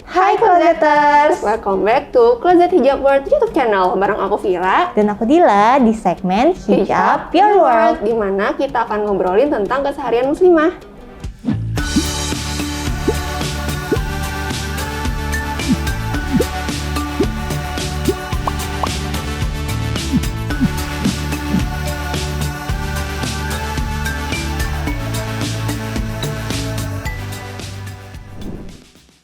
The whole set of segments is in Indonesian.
Hai Closeters, Welcome back to Closet Hijab World YouTube channel. Bareng aku Vira dan aku Dila di segmen Hijab Your World. di mana kita akan ngobrolin tentang keseharian muslimah.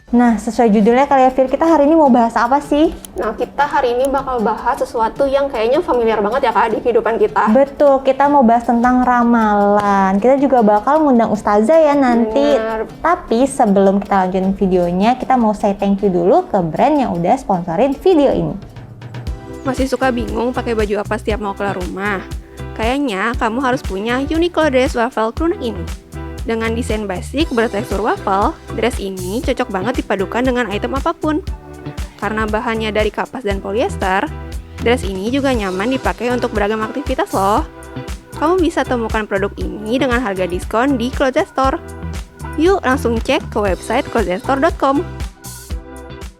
Nah, sesuai judulnya kali ya Fir, kita hari ini mau bahas apa sih? Nah, kita hari ini bakal bahas sesuatu yang kayaknya familiar banget ya Kak di kehidupan kita. Betul, kita mau bahas tentang ramalan. Kita juga bakal ngundang ustazah ya nanti. Bener. Tapi sebelum kita lanjutin videonya, kita mau say thank you dulu ke brand yang udah sponsorin video ini. Masih suka bingung pakai baju apa setiap mau keluar rumah? Kayaknya kamu harus punya Uniqlo Dress Waffle Crewneck ini. Dengan desain basic bertekstur waffle, dress ini cocok banget dipadukan dengan item apapun. Karena bahannya dari kapas dan polyester, dress ini juga nyaman dipakai untuk beragam aktivitas loh. Kamu bisa temukan produk ini dengan harga diskon di Closet Store. Yuk langsung cek ke website closetstore.com.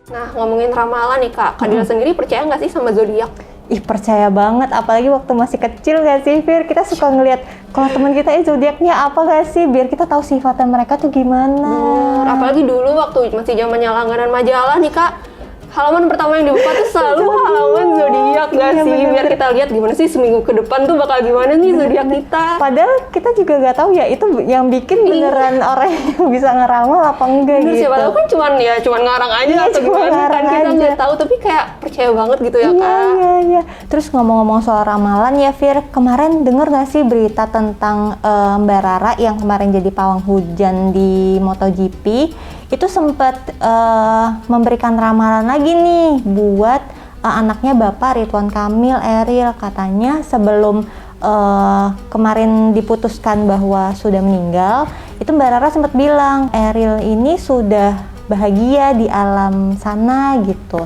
Nah, ngomongin ramalan nih Kak, Dila sendiri percaya nggak sih sama zodiak? Ih, percaya banget, apalagi waktu masih kecil gak sih Fir? Kita suka ngeliat kalau teman kita zodiaknya apa gak sih, biar kita tahu sifatnya mereka tuh gimana. Apalagi dulu waktu masih zamannya langganan majalah nih Kak, halaman pertama yang dibuka tuh selalu halaman zodiak gak Iya, sih? bener-bener. Biar kita lihat gimana sih seminggu ke depan tuh bakal gimana nih zodiak kita. Padahal kita juga nggak tahu ya itu yang bikin beneran orang yang bisa ngeramal apa enggak Bener, gitu. siapa tahu kan cuman ngarang aja Iya, atau cuma gimana kan ngarang kita aja. nggak tahu, tapi kayak percaya banget gitu ya Iya, Kak. iya. Terus ngomong-ngomong soal ramalan ya Fir, kemarin denger nggak sih berita tentang Mbak Rara yang kemarin jadi pawang hujan di MotoGP? Itu sempat memberikan ramalan lagi nih buat anaknya Bapak Ridwan Kamil, Eril. Katanya sebelum kemarin diputuskan bahwa sudah meninggal, itu Mbak Rara sempat bilang Eril ini sudah bahagia di alam sana gitu.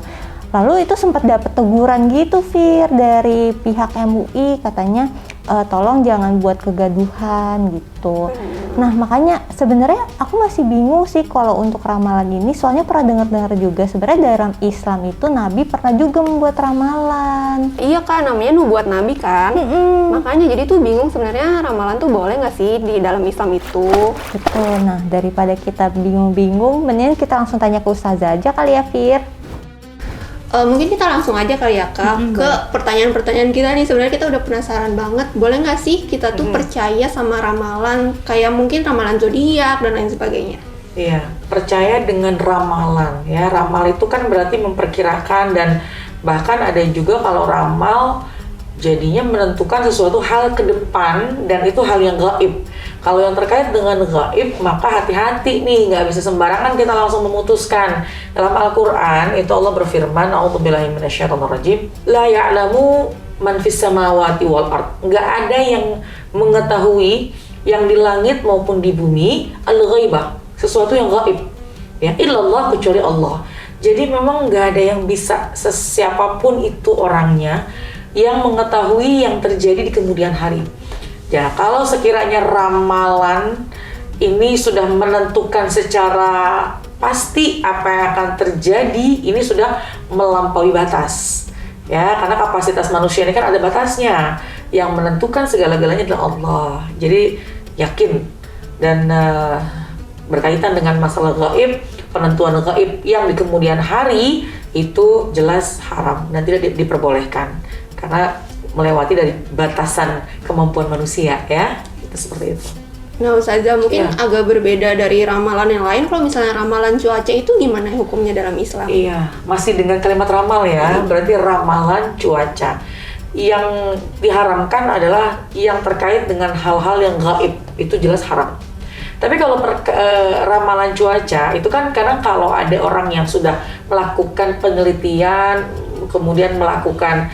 Lalu itu sempat dapat teguran gitu Fir dari pihak MUI, katanya tolong jangan buat kegaduhan gitu. Nah makanya sebenarnya aku masih bingung sih kalau untuk ramalan ini, soalnya pernah dengar-dengar juga sebenarnya dalam Islam itu Nabi pernah juga membuat ramalan. Iya Kak, namanya nubuat Nabi kan. Makanya jadi tuh bingung sebenarnya ramalan tuh boleh nggak sih di dalam Islam itu? Betul. Nah daripada kita bingung-bingung, mending kita langsung tanya ke ustazah aja kali ya Fir. Mungkin kita langsung aja kali ya Kak ke pertanyaan-pertanyaan kita nih. Sebenarnya kita udah penasaran banget, boleh nggak sih kita tuh percaya sama ramalan kayak mungkin ramalan zodiak dan lain sebagainya? Iya, percaya dengan ramalan ya. Ramal itu kan berarti memperkirakan, dan bahkan ada juga kalau ramal jadinya menentukan sesuatu hal ke depan, dan itu hal yang gaib. Kalau yang terkait dengan gaib, maka hati-hati nih, nggak bisa sembarangan kita langsung memutuskan. Dalam Al-Quran itu Allah berfirman, A'udzubillahi minasyaitonirrajim, la ya'lamu man fis samawati wal ard. Nggak ada yang mengetahui yang di langit maupun di bumi al-ghaibah, sesuatu yang gaib. Ya, illallah, kecuali Allah. Jadi memang nggak ada yang bisa, siapapun itu orangnya, yang mengetahui yang terjadi di kemudian hari. Ya, kalau sekiranya ramalan ini sudah menentukan secara pasti apa yang akan terjadi, ini sudah melampaui batas. Ya, karena kapasitas manusia ini kan ada batasnya. Yang menentukan segala-galanya adalah Allah. Jadi yakin dan berkaitan dengan masalah gaib, penentuan gaib yang di kemudian hari itu jelas haram dan tidak diperbolehkan. Karena melewati dari batasan kemampuan manusia ya, itu seperti itu. Nah Ustazah, mungkin Iya. agak berbeda dari ramalan yang lain. Kalau misalnya ramalan cuaca itu gimana hukumnya dalam Islam? Iya, masih dengan kalimat ramal ya, berarti ramalan cuaca. Yang diharamkan adalah yang terkait dengan hal-hal yang gaib, itu jelas haram. Tapi kalau ramalan cuaca itu kan kadang kalau ada orang yang sudah melakukan penelitian, kemudian melakukan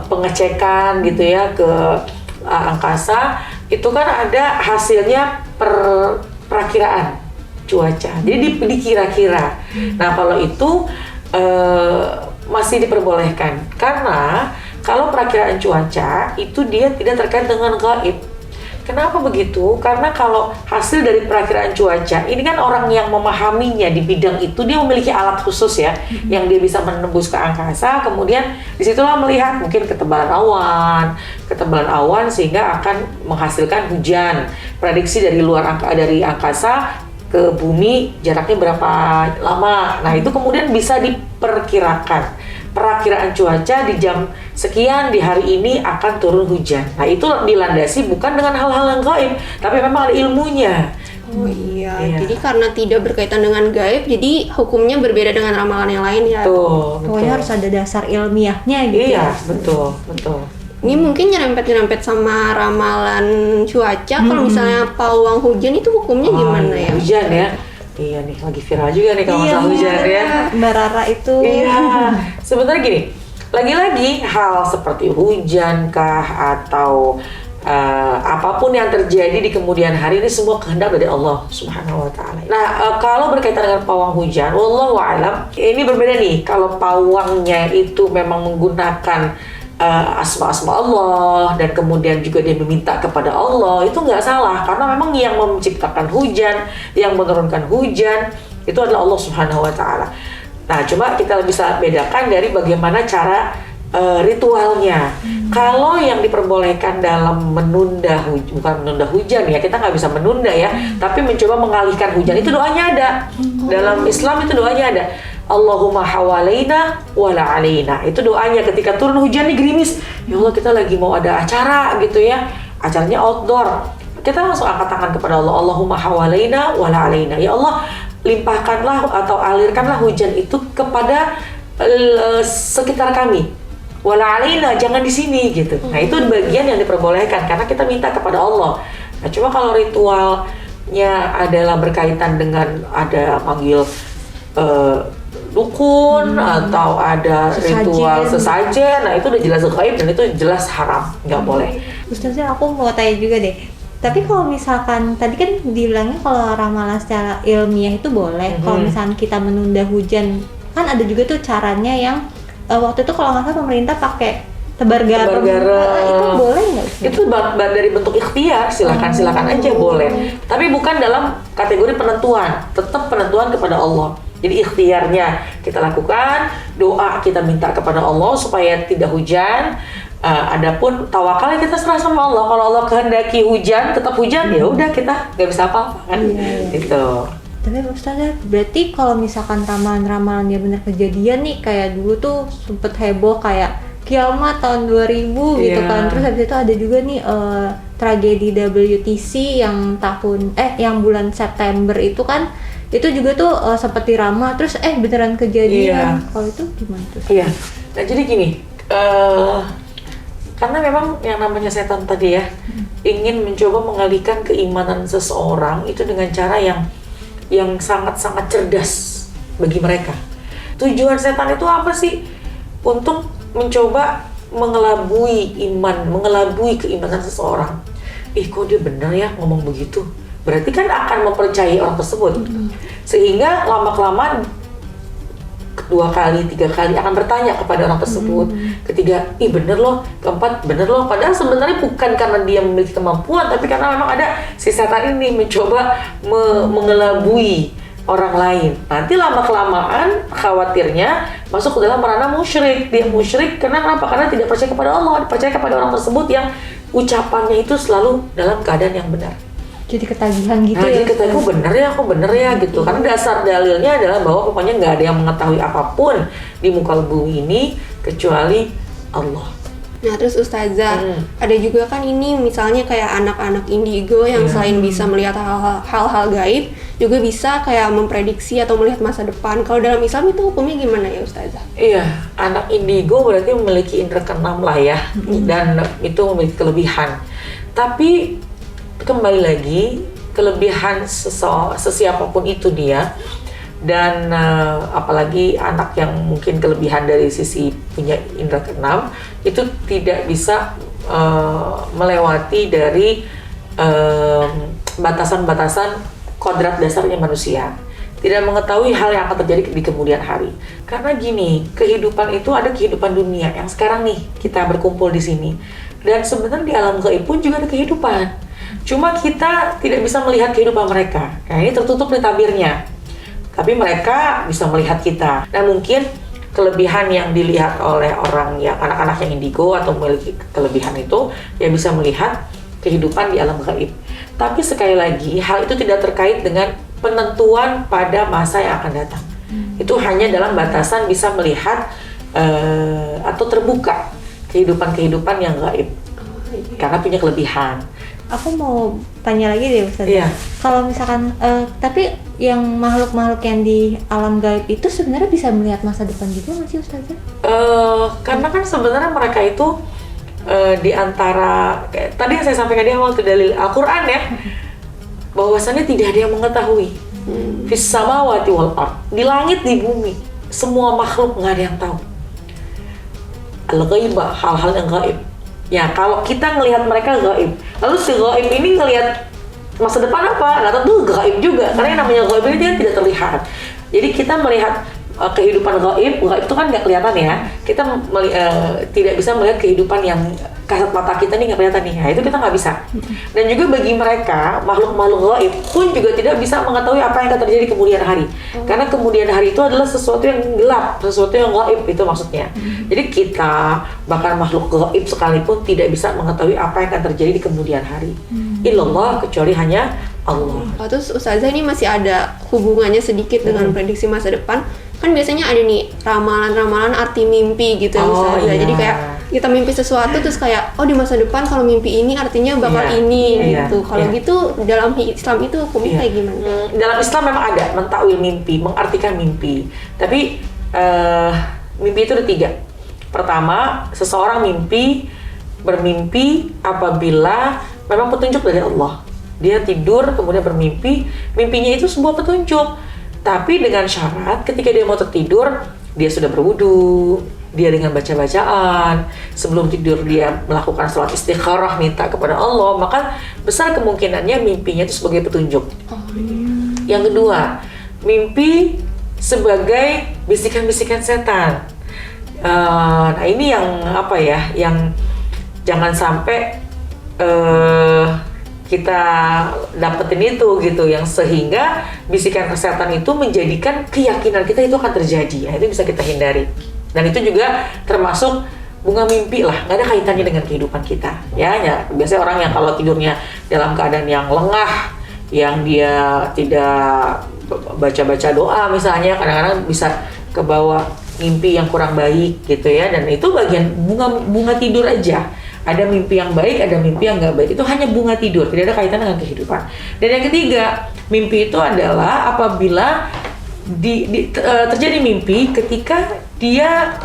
pengecekan gitu ya ke angkasa, itu kan ada hasilnya perakiraan cuaca. Jadi dikira-kira. Nah kalau itu masih diperbolehkan, karena kalau perakiraan cuaca itu dia tidak terkait dengan gaib. Kenapa begitu? Karena kalau hasil dari perakiraan cuaca, ini kan orang yang memahaminya di bidang itu, dia memiliki alat khusus ya, yang dia bisa menembus ke angkasa, kemudian disitulah melihat mungkin ketebalan awan sehingga akan menghasilkan hujan. Prediksi dari dari angkasa ke bumi jaraknya berapa lama. Nah, itu kemudian bisa diperkirakan. Perakiraan cuaca di jam sekian di hari ini akan turun hujan. Nah, itu dilandasi bukan dengan hal-hal yang gaib, tapi memang ada ilmunya. Oh iya, jadi karena tidak berkaitan dengan gaib, jadi hukumnya berbeda dengan ramalan yang lain ya. Pokoknya harus ada dasar ilmiahnya gitu. Iya, ya. betul. Ini mungkin nyerempet-nyerempet sama ramalan cuaca. Kalau misalnya pawang hujan itu hukumnya gimana ya? Hujan ya. Iya nih, lagi viral juga nih kalau masalah hujan ya. Mbak Rara itu. Iya. Sebenarnya gini, lagi-lagi hal seperti hujan kah atau apapun yang terjadi di kemudian hari ini semua kehendak dari Allah Subhanahu wa taala. Nah, kalau berkaitan dengan pawang hujan, wallahu a'lam, ini berbeda nih. Kalau pawangnya itu memang menggunakan asma-asma Allah dan kemudian juga dia meminta kepada Allah, itu nggak salah karena memang yang menciptakan hujan, yang menurunkan hujan itu adalah Allah Subhanahu wa taala. Nah, cuma kita bisa bedakan dari bagaimana cara ritualnya. Kalau yang diperbolehkan dalam menunda bukan menunda hujan ya, kita nggak bisa menunda ya, tapi mencoba mengalihkan hujan, itu doanya ada. Dalam Islam itu doanya ada. Allahumma hawalaina wala alaina. Itu doanya ketika turun hujan nih gerimis. Ya Allah, kita lagi mau ada acara gitu ya. Acaranya outdoor. Kita langsung angkat tangan kepada Allah. Allahumma hawalaina wala alaina. Ya Allah, limpahkanlah atau alirkanlah hujan itu kepada sekitar kami. Wala alaina, jangan di sini gitu. Nah, itu bagian yang diperbolehkan karena kita minta kepada Allah. Nah, cuma kalau ritualnya adalah berkaitan dengan ada manggil dukun atau ada ritual sesajen, nah itu udah jelas gaib dan itu jelas haram, nggak boleh. Ustazah, aku mau tanya juga deh. Tapi kalau misalkan tadi kan dibilangnya kalau ramalan secara ilmiah itu boleh. Kalau misalkan kita menunda hujan, kan ada juga tuh caranya yang waktu itu kalau nggak salah pemerintah pakai tebar garam. Itu boleh nggak sih? Itu dari bentuk ikhtiar, silakan aja boleh. Tapi bukan dalam kategori penentuan, tetap penentuan kepada Allah. Jadi ikhtiarnya kita lakukan, doa kita minta kepada Allah supaya tidak hujan. Adapun tawakal kita serah sama Allah. Kalau Allah kehendaki hujan, tetap hujan, ya udah kita nggak bisa apa-apa kan. Gitu. Tapi Ustazah, berarti kalau misalkan ramalan-ramalan dia benar kejadian nih, kayak dulu tuh sempet heboh kayak kiamat tahun 2000 gitu kan. Terus habis itu ada juga nih tragedi WTC yang yang bulan September itu kan, itu juga tuh seperti ramah terus beneran kejadian. Kalau itu gimana tuh? Iya. Nah, jadi gini, karena memang yang namanya setan tadi ya ingin mencoba mengalihkan keimanan seseorang itu dengan cara yang sangat-sangat cerdas bagi mereka. Tujuan setan itu apa sih? Untuk mencoba mengelabui mengelabui keimanan seseorang. Kok dia benar ya ngomong begitu? Berarti kan akan mempercayai orang tersebut. Sehingga lama-kelamaan 2 kali, 3 kali akan bertanya kepada orang tersebut. Ketiga, bener loh. Keempat, bener loh. Padahal sebenarnya bukan karena dia memiliki kemampuan, tapi karena memang ada si setan ini mencoba mengelabui orang lain. Nanti lama-kelamaan khawatirnya masuk ke dalam ranah musyrik. Dia musyrik karena apa? Karena tidak percaya kepada Allah, percaya kepada orang tersebut yang ucapannya itu selalu dalam keadaan yang benar. Jadi ketagihan gitu ya? Jadi ketagihan, aku bener ya gitu. Karena dasar dalilnya adalah bahwa pokoknya nggak ada yang mengetahui apapun di muka bumi ini kecuali Allah. Nah, terus Ustazah, ada juga kan ini misalnya kayak anak-anak indigo yang selain bisa melihat hal-hal gaib, juga bisa kayak memprediksi atau melihat masa depan. Kalau dalam Islam itu hukumnya gimana ya Ustazah? Iya, anak indigo berarti memiliki indera keenam lah ya, dan itu memiliki kelebihan. Tapi kembali lagi, kelebihan sesiapapun itu dia, dan apalagi anak yang mungkin kelebihan dari sisi punya indera keenam itu tidak bisa melewati dari batasan-batasan kodrat dasarnya manusia, tidak mengetahui hal yang akan terjadi di kemudian hari. Karena gini, kehidupan itu ada kehidupan dunia yang sekarang nih kita berkumpul di sini, dan sebenarnya di alam gaib pun juga ada kehidupan. Cuma kita tidak bisa melihat kehidupan mereka. Nah, ini tertutup di tabirnya. Tapi mereka bisa melihat kita. Nah, mungkin kelebihan yang dilihat oleh orang yang anak-anak yang indigo atau memiliki kelebihan itu ya bisa melihat kehidupan di alam gaib. Tapi sekali lagi, hal itu tidak terkait dengan penentuan pada masa yang akan datang. Itu hanya dalam batasan bisa melihat atau terbuka kehidupan-kehidupan yang gaib. Karena punya kelebihan. Aku mau tanya lagi deh Ustaz. Iya. Kalau misalkan, tapi yang makhluk-makhluk yang di alam gaib itu sebenarnya bisa melihat masa depan juga nggak sih Ustazah? Karena kan sebenarnya mereka itu di antara tadi yang saya sampaikan di awal itu dalil Al-Quran ya, bahwasannya tidak ada yang mengetahui. Fis samawati wal ard, di langit di bumi, semua makhluk nggak ada yang tahu. Al-ghaibah, hal-hal yang gaib. Ya, kalau kita ngelihat mereka gaib, lalu si gaib ini ngelihat masa depan apa? Nah, tentu gaib juga, karena yang namanya gaib ini dia tidak terlihat. Jadi kita melihat kehidupan gaib itu kan nggak kelihatan ya. Kita tidak bisa melihat kehidupan yang kasat mata kita nih nggak kelihatan nih. Nah, itu kita nggak bisa. Dan juga bagi mereka, makhluk-makhluk gaib pun juga tidak bisa mengetahui apa yang akan terjadi kemudian hari. Karena kemudian hari itu adalah sesuatu yang gelap, sesuatu yang gaib, itu maksudnya. Jadi kita, bahkan makhluk gaib sekalipun tidak bisa mengetahui apa yang akan terjadi di kemudian hari. Illallah, kecuali hanya Allah. Terus Ustazah ini masih ada hubungannya sedikit dengan prediksi masa depan. Kan biasanya ada nih ramalan-ramalan arti mimpi gitu ya Ustazah. Iya. Jadi kayak kita mimpi sesuatu terus kayak di masa depan kalau mimpi ini artinya bakal ini gitu. Kalau gitu dalam Islam itu hukumnya kayak gimana? Dalam Islam memang ada mentakwil mimpi, mengartikan mimpi. Tapi mimpi itu ada 3. Pertama, seseorang bermimpi apabila memang petunjuk dari Allah. Dia tidur kemudian bermimpi, mimpinya itu sebuah petunjuk. Tapi dengan syarat ketika dia mau tertidur, dia sudah berwudu, dia dengan baca-bacaan, sebelum tidur dia melakukan sholat istikharah, minta kepada Allah, maka besar kemungkinannya mimpinya itu sebagai petunjuk. Yang kedua, mimpi sebagai bisikan-bisikan setan. Nah ini yang yang jangan sampai kita dapetin itu gitu, yang sehingga bisikan kesehatan itu menjadikan keyakinan kita itu akan terjadi. Nah, itu bisa kita hindari. Dan itu juga termasuk bunga mimpi lah, nggak ada kaitannya dengan kehidupan kita. Ya, biasanya orang yang kalau tidurnya dalam keadaan yang lengah, yang dia tidak baca-baca doa misalnya, kadang-kadang bisa kebawa mimpi yang kurang baik gitu ya. Dan itu bagian bunga tidur aja. Ada mimpi yang baik, ada mimpi yang nggak baik. Itu hanya bunga tidur, tidak ada kaitan dengan kehidupan. Dan yang ketiga, mimpi itu adalah apabila terjadi mimpi ketika dia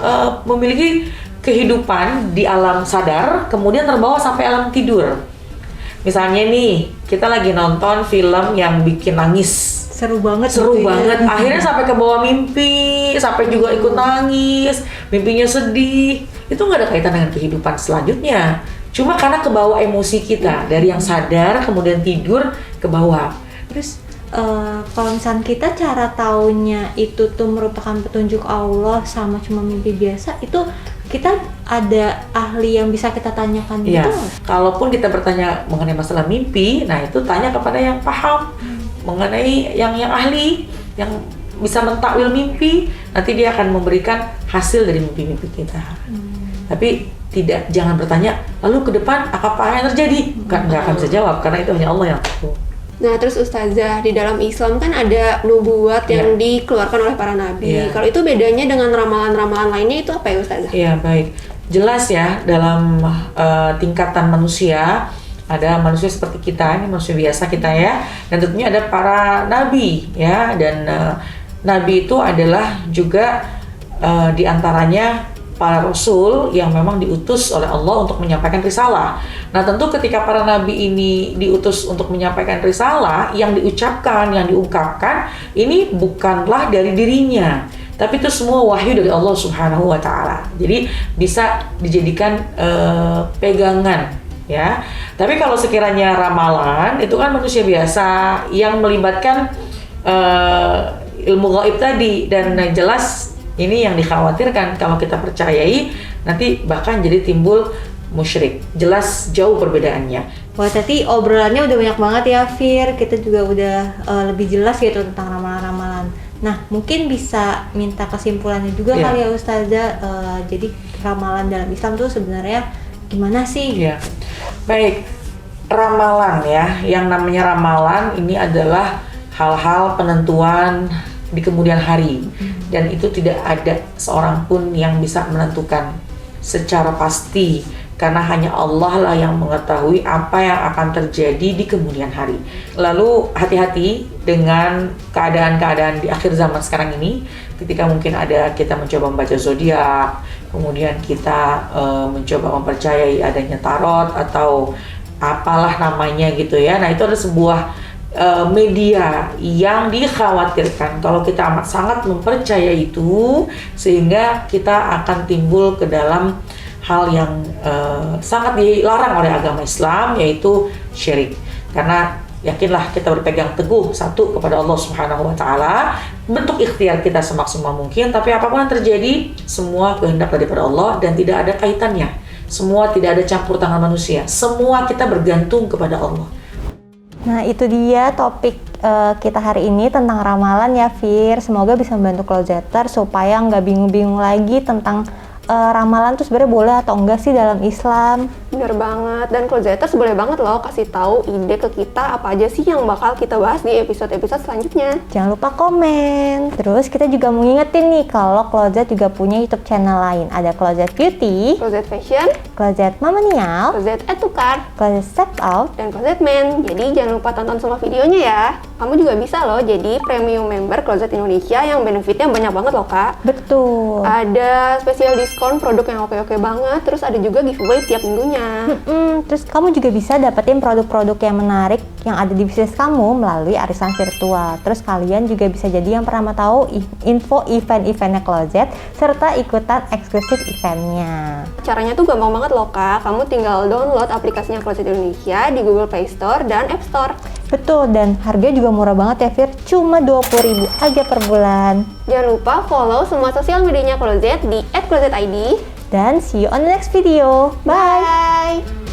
memiliki kehidupan di alam sadar, kemudian terbawa sampai alam tidur. Misalnya nih, kita lagi nonton film yang bikin nangis. Seru banget. Akhirnya sampai ke bawah mimpi, sampai juga ikut nangis, mimpinya sedih. Itu nggak ada kaitan dengan kehidupan selanjutnya. Cuma karena ke bawah emosi kita, dari yang sadar kemudian tidur ke bawah. Terus kalau misalnya kita cara taunya itu tuh merupakan petunjuk Allah sama cuma mimpi biasa, itu kita ada ahli yang bisa kita tanyakan gitu? Kalaupun kita bertanya mengenai masalah mimpi, nah itu tanya kepada yang paham mengenai yang ahli, yang bisa mentakwil mimpi, nanti dia akan memberikan hasil dari mimpi-mimpi kita. Tapi jangan bertanya, lalu ke depan apa yang terjadi? Nggak akan bisa jawab, karena itu hanya Allah yang tahu. Nah terus Ustazah, di dalam Islam kan ada nubuat yang dikeluarkan oleh para nabi. Kalau itu bedanya dengan ramalan-ramalan lainnya itu apa ya Ustazah? Iya, baik. Jelas ya, dalam tingkatan manusia, ada manusia seperti kita, ini manusia biasa kita ya, dan tentunya ada para nabi ya, dan nabi itu adalah juga diantaranya para rasul yang memang diutus oleh Allah untuk menyampaikan risalah. Nah tentu ketika para nabi ini diutus untuk menyampaikan risalah, yang diucapkan, yang diungkapkan, ini bukanlah dari dirinya, tapi itu semua wahyu dari Allah Subhanahu wa Ta'ala. Jadi bisa dijadikan pegangan ya. Tapi kalau sekiranya ramalan, itu kan manusia biasa yang melibatkan ilmu gaib tadi, dan jelas ini yang dikhawatirkan kalau kita percayai, nanti bahkan jadi timbul musyrik. Jelas jauh perbedaannya. Wah, tadi obrolannya udah banyak banget ya, Fir. Kita juga udah lebih jelas gitu tentang ramalan-ramalan. Nah, mungkin bisa minta kesimpulannya juga kali ya Ustazah. Jadi ramalan dalam Islam tuh sebenarnya gimana sih? Iya. Baik, ramalan ya. Yang namanya ramalan ini adalah hal-hal penentuan di kemudian hari. Dan itu tidak ada seorang pun yang bisa menentukan secara pasti, karena hanya Allah lah yang mengetahui apa yang akan terjadi di kemudian hari. Lalu hati-hati dengan keadaan-keadaan di akhir zaman sekarang ini, ketika mungkin ada kita mencoba membaca zodiak, kemudian kita mencoba mempercayai adanya tarot atau apalah namanya gitu ya. Nah, itu ada sebuah media yang dikhawatirkan kalau kita amat sangat mempercayai itu, sehingga kita akan timbul ke dalam hal yang sangat dilarang oleh agama Islam, yaitu syirik. Karena yakinlah kita berpegang teguh satu kepada Allah Subhanahu wa taala, bentuk ikhtiar kita semaksimal mungkin, tapi apapun yang terjadi semua kehendak daripada Allah dan tidak ada kaitannya. Semua tidak ada campur tangan manusia. Semua kita bergantung kepada Allah. Nah, itu dia topik kita hari ini tentang ramalan ya, Fir. Semoga bisa membantu closeter supaya nggak bingung-bingung lagi tentang ramalan tuh sebenarnya boleh atau enggak sih dalam Islam. Bener banget, dan closeters boleh banget loh kasih tahu ide ke kita apa aja sih yang bakal kita bahas di episode-episode selanjutnya. Jangan lupa komen. Terus kita juga mau ngingetin nih kalau Closet juga punya YouTube channel lain. Ada Closet Beauty, Closet Fashion, Closet Mamanial, Closet Add to Cart, Closet Step Out, dan Closet Men. Jadi jangan lupa tonton semua videonya ya. Kamu juga bisa loh jadi premium member Closet Indonesia yang benefitnya banyak banget loh, Kak. Betul. Ada spesial diskon produk yang oke-oke banget, terus ada juga giveaway tiap minggunya. Terus kamu juga bisa dapetin produk-produk yang menarik yang ada di bisnis kamu melalui arisan virtual. Terus kalian juga bisa jadi yang pertama tahu info event-eventnya Closet serta ikutan eksklusif eventnya. Caranya tuh gampang banget loh, Kak. Kamu tinggal download aplikasinya Closet Indonesia di Google Play Store dan App Store. Betul, dan harganya juga murah banget ya, Fir. Cuma 20.000 aja per bulan. Jangan lupa follow semua sosial medianya Closet di @closetid. Dan see you on the next video. Bye! Bye.